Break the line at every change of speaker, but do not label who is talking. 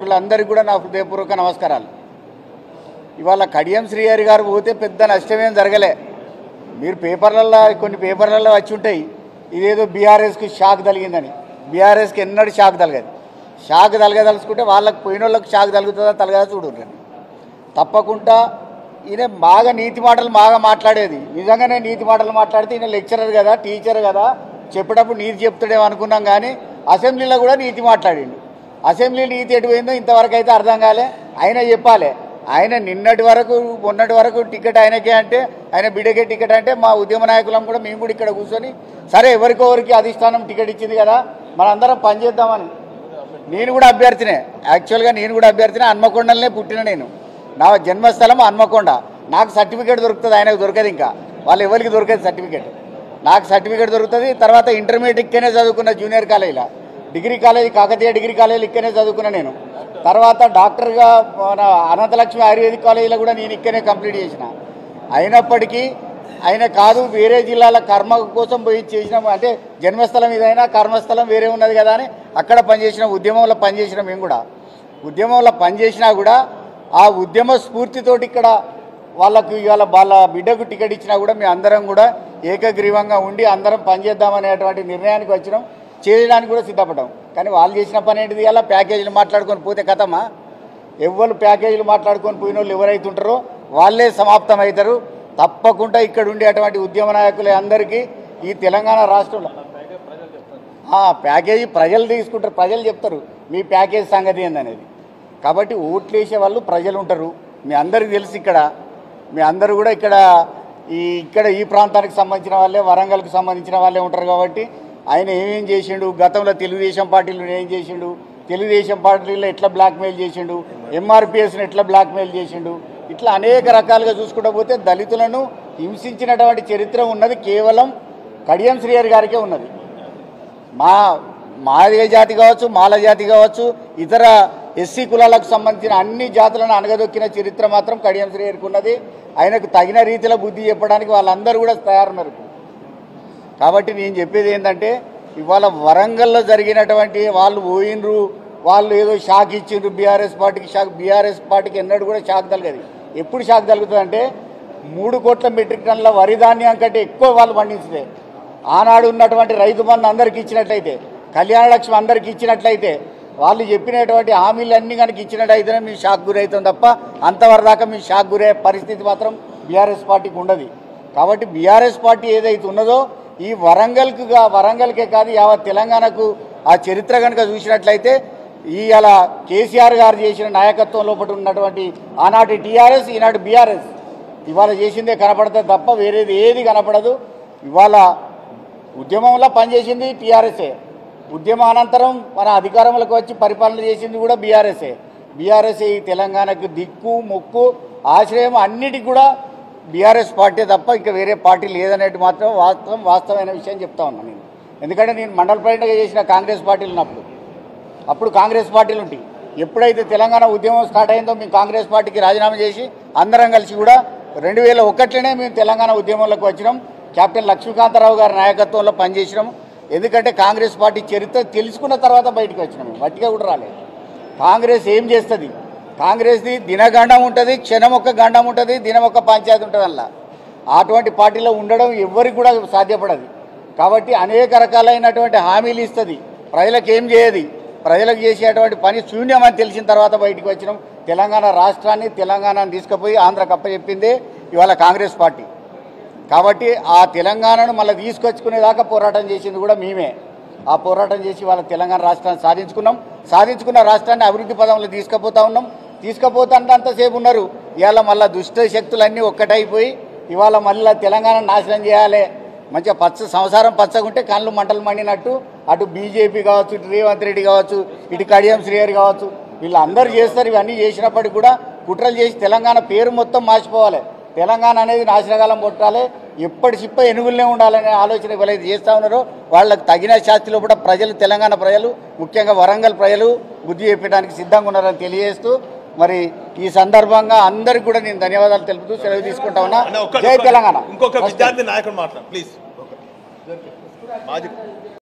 అందరికీ కూడా నా హృదయపూర్వక నమస్కారాలు. ఇవాళ కడియం శ్రీహరి గారు పోతే పెద్ద నష్టమేం జరగలే. మీరు కొన్ని పేపర్లలో వచ్చి ఉంటాయి ఇదేదో బీఆర్ఎస్కి షాక్ తగిలిందని. బీఆర్ఎస్కి ఎన్నడూ షాక్ తలగదు. షాక్ తలగదలుచుకుంటే వాళ్ళకి పోయిన వాళ్ళకి షాక్ తలుగుతుందా తలగదా చూడండి. తప్పకుండా ఈయన బాగా నీతి మాటలు బాగా మాట్లాడేది. నిజంగానే నీతి మాటలు మాట్లాడితే ఈయన లెక్చరర్ కదా, టీచర్ కదా, చెప్పేటప్పుడు నీతి చెప్తాడేమో అనుకున్నాం. కానీ అసెంబ్లీలో కూడా నీతి మాట్లాడిండు. అసెంబ్లీ నీతి ఎటు పోయిందో ఇంతవరకు అయితే అర్థం కాలే. ఆయన చెప్పాలి. ఆయన మొన్నటి వరకు టికెట్ ఆయనకే అంటే, ఆయన బిడ్డకే టికెట్ అంటే, మా ఉద్యమ నాయకులం కూడా మేము కూడా ఇక్కడ కూర్చొని సరే ఎవరికొవరికి అధిష్టానం టికెట్ ఇచ్చింది కదా మనందరం పనిచేద్దామని. నేను కూడా అభ్యర్థినే. యాక్చువల్గా నేను కూడా అభ్యర్థినే. హన్మకొండలనే పుట్టిన నేను. నా జన్మస్థలం హన్మకొండ. నాకు సర్టిఫికేట్ దొరుకుతుంది, ఆయనకు దొరకదు. ఇంకా వాళ్ళు ఎవరికి దొరకదు సర్టిఫికేట్. నాకు సర్టిఫికేట్ దొరుకుతుంది. తర్వాత ఇంటర్మీడియట్ ఇక్కడనే చదువుకున్న జూనియర్ కాలేజీలో, డిగ్రీ కాలేజీ కాకతీయ డిగ్రీ కాలేజీలో ఇక్కడనే చదువుకున్నా నేను. తర్వాత డాక్టర్గా మన అనంతలక్ష్మి ఆయుర్వేదిక్ కాలేజీలో కూడా నేను ఇక్కడనే కంప్లీట్ చేసిన. అయినప్పటికీ ఆయన కాదు వేరే జిల్లాల కర్మ కోసం పోయి చేసినాం. అంటే జన్మస్థలం ఇదైనా కర్మస్థలం వేరే ఉన్నది కదా అని అక్కడ పనిచేసిన, ఉద్యమంలో పనిచేసిన. మేము కూడా ఉద్యమంలో పనిచేసినా కూడా ఆ ఉద్యమ స్ఫూర్తితోటి ఇక్కడ వాళ్ళకు ఇవాళ వాళ్ళ బిడ్డకు టికెట్ ఇచ్చినా కూడా మేము అందరం కూడా ఏకగ్రీవంగా ఉండి అందరం పనిచేద్దామనేటువంటి నిర్ణయానికి వచ్చినాం. చేయడానికి కూడా సిద్ధపడ్డాం. కానీ వాళ్ళు చేసిన పని ఏంటిది? ఇలా ప్యాకేజీలు మాట్లాడుకొని పోతే కథమా? ఎవరు ప్యాకేజీలు మాట్లాడుకొని పోయిన వాళ్ళు ఎవరైతే ఉంటారో వాళ్ళే సమాప్తం అవుతారు. తప్పకుండా ఇక్కడ ఉండేటువంటి ఉద్యమ నాయకులు అందరికీ ఈ తెలంగాణ రాష్ట్రంలో ప్యాకేజీ ప్రజలు తీసుకుంటారు. ప్రజలు చెప్తారు మీ ప్యాకేజీ సంగతి ఏందనేది. కాబట్టి ఓట్లు వేసే వాళ్ళు ప్రజలు ఉంటారు. మీ అందరికీ తెలుసు. ఇక్కడ మీ అందరూ కూడా ఇక్కడ ఈ ప్రాంతానికి సంబంధించిన వాళ్ళే, వరంగల్కి సంబంధించిన వాళ్ళే ఉంటారు. కాబట్టి ఆయన ఏమేం చేసిండు, గతంలో తెలుగుదేశం పార్టీలో ఏం చేసిండు, తెలుగుదేశం పార్టీలో ఎట్లా బ్లాక్మెయిల్ చేసిండు, ఎంఆర్పిఎస్ని ఎట్లా బ్లాక్మెయిల్ చేసిండు, ఇట్లా అనేక రకాలుగా చూసుకుంటూ పోతే దళితులను హింసించినటువంటి చరిత్ర ఉన్నది కేవలం కడియం శ్రీహరి గారికే ఉన్నది. మాదిగ జాతి కావచ్చు, మాల జాతి కావచ్చు, ఇతర ఎస్సీ కులాలకు సంబంధించిన అన్ని జాతులను అణగదొక్కిన చరిత్ర మాత్రం కడియం శ్రీహరికి ఉన్నది. ఆయనకు తగిన రీతిలో బుద్ధి చెప్పడానికి వాళ్ళందరూ కూడా తయారున్నారు. కాబట్టి నేను చెప్పేది ఏంటంటే ఇవాళ వరంగల్లో జరిగినటువంటి వాళ్ళు పోయినరు, వాళ్ళు ఏదో షాక్ ఇచ్చిండ్రు బీఆర్ఎస్ పార్టీకి. బీఆర్ఎస్ పార్టీకి ఎన్నడూ కూడా షాక్ తగలదు. ఎప్పుడు షాక్ తగులుతుందంటే 3 కోట్ల మెట్రిక్ టన్నుల వరి ధాన్యం కంటే ఎక్కువ వాళ్ళు పండించితే, ఆనాడు ఉన్నటువంటి రైతు బంధు అందరికి ఇచ్చినట్లయితే, కళ్యాణ లక్ష్మి అందరికి ఇచ్చినట్లయితే, వాళ్ళు చెప్పినటువంటి హామీలన్నీ కనుక ఇచ్చినట్టయితేనే మీ షాక్ గురవుతాం తప్ప అంతవరదాకా మీ షాక్ గురయ్యే పరిస్థితి మాత్రం బీఆర్ఎస్ పార్టీకి ఉండదు. కాబట్టి బీఆర్ఎస్ పార్టీ ఏదైతే ఉన్నదో ఈ వరంగల్కే కాదు యావత్ తెలంగాణకు ఆ చరిత్ర కనుక చూసినట్లయితే అలా కేసీఆర్ గారు చేసిన నాయకత్వం లోపల ఉన్నటువంటి ఆనాటి టీఆర్ఎస్, ఈనాటి బీఆర్ఎస్ ఇవాళ చేసిందే కనపడుతుంది తప్ప వేరేది ఏది కనపడదు. ఇవాళ ఉద్యమంలో పనిచేసింది టీఆర్ఎస్ఏ, ఉద్యమానంతరం మన అధికారంలోకి వచ్చి పరిపాలన చేసింది కూడా బీఆర్ఎస్ఏ. బీఆర్ఎస్ఏ ఈ తెలంగాణకు దిక్కు మొక్కు ఆశ్రయం అన్నిటికీ కూడా బీఆర్ఎస్ పార్టీ తప్ప ఇంకా వేరే పార్టీ లేదనేది మాత్రం వాస్తవమైన విషయం చెప్తా ఉన్నాను నేను. ఎందుకంటే నేను మండల ప్రెసిడెంట్గా చేసిన కాంగ్రెస్ పార్టీలు ఉన్నప్పుడు, అప్పుడు కాంగ్రెస్ పార్టీలు ఉంటాయి. ఎప్పుడైతే తెలంగాణ ఉద్యమం స్టార్ట్ అయిందో మేము కాంగ్రెస్ పార్టీకి రాజీనామా చేసి అందరం కలిసి కూడా 2001లోనే మేము తెలంగాణ ఉద్యమంలోకి వచ్చినాం. కెప్టెన్ లక్ష్మీకాంతారావు గారి నాయకత్వంలో పనిచేసినాం. ఎందుకంటే కాంగ్రెస్ పార్టీ చరిత్ర తెలుసుకున్న తర్వాత బయటకు వచ్చినాం. వట్టిగా కూడా రాలేదు. కాంగ్రెస్ ఏం చేస్తుంది? కాంగ్రెస్ది దినగండం ఉంటుంది, క్షణం ఒక్క గండం ఉంటుంది, దినం ఒక్క పంచాయతీ ఉంటుంది. అలా అటువంటి పార్టీలో ఉండడం ఎవరికి కూడా సాధ్యపడదు. కాబట్టి అనేక రకాలైనటువంటి హామీలు ఇస్తుంది, ప్రజలకు ఏం చేయదు. ప్రజలకు చేసేటువంటి పని శూన్యమని తెలిసిన తర్వాత బయటకు వచ్చినాం. తెలంగాణని తీసుకుపోయి ఆంధ్రకు అప్పచెప్పిందే ఇవాళ కాంగ్రెస్ పార్టీ. కాబట్టి ఆ తెలంగాణను మళ్ళీ తీసుకొచ్చుకునేదాకా పోరాటం చేసింది కూడా మేమే. ఆ పోరాటం చేసి వాళ్ళ తెలంగాణ రాష్ట్రాన్ని సాధించుకున్న రాష్ట్రాన్ని అభివృద్ధి పదంలో తీసుకుపోతా ఉన్నాం. తీసుకుపోతాంతసేపు ఉన్నారు. ఇవాళ మళ్ళీ దుష్ట శక్తులన్నీ ఒక్కటైపోయి ఇవాళ మళ్ళీ తెలంగాణ నాశనం చేయాలి, మంచిగా సంసారం పచ్చగుంటే కళ్ళు మంటలు మండినట్టు అటు బీజేపీ కావచ్చు, ఇటు రేవంత్ రెడ్డి కావచ్చు, ఇటు కడియం శ్రీహరి కావచ్చు, వీళ్ళందరూ చేస్తారు. ఇవన్నీ చేసినప్పటికీ కూడా కుట్రలు చేసి తెలంగాణ పేరు మొత్తం మార్చిపోవాలి, తెలంగాణ అనేది నాశనకాలం కొట్టాలి, ఎప్పటి చిప్ప ఎనుగులనే ఉండాలనే ఆలోచన ఎవరైతే చేస్తూ ఉన్నారో వాళ్ళకు తగిన శాస్తిలో కూడా తెలంగాణ ప్రజలు, ముఖ్యంగా వరంగల్ ప్రజలు బుద్ధి చెప్పడానికి సిద్ధంగా ఉన్నారని తెలియజేస్తూ మరి ఈ సందర్భంగా అందరికి కూడా నేను ధన్యవాదాలు తెలుపుతూ సెలవు తీసుకుంటా ఉన్నా. జై తెలంగాణ.
ఇంకొక విద్యార్థి నాయకుడు మాట్లాడు ప్లీజ్.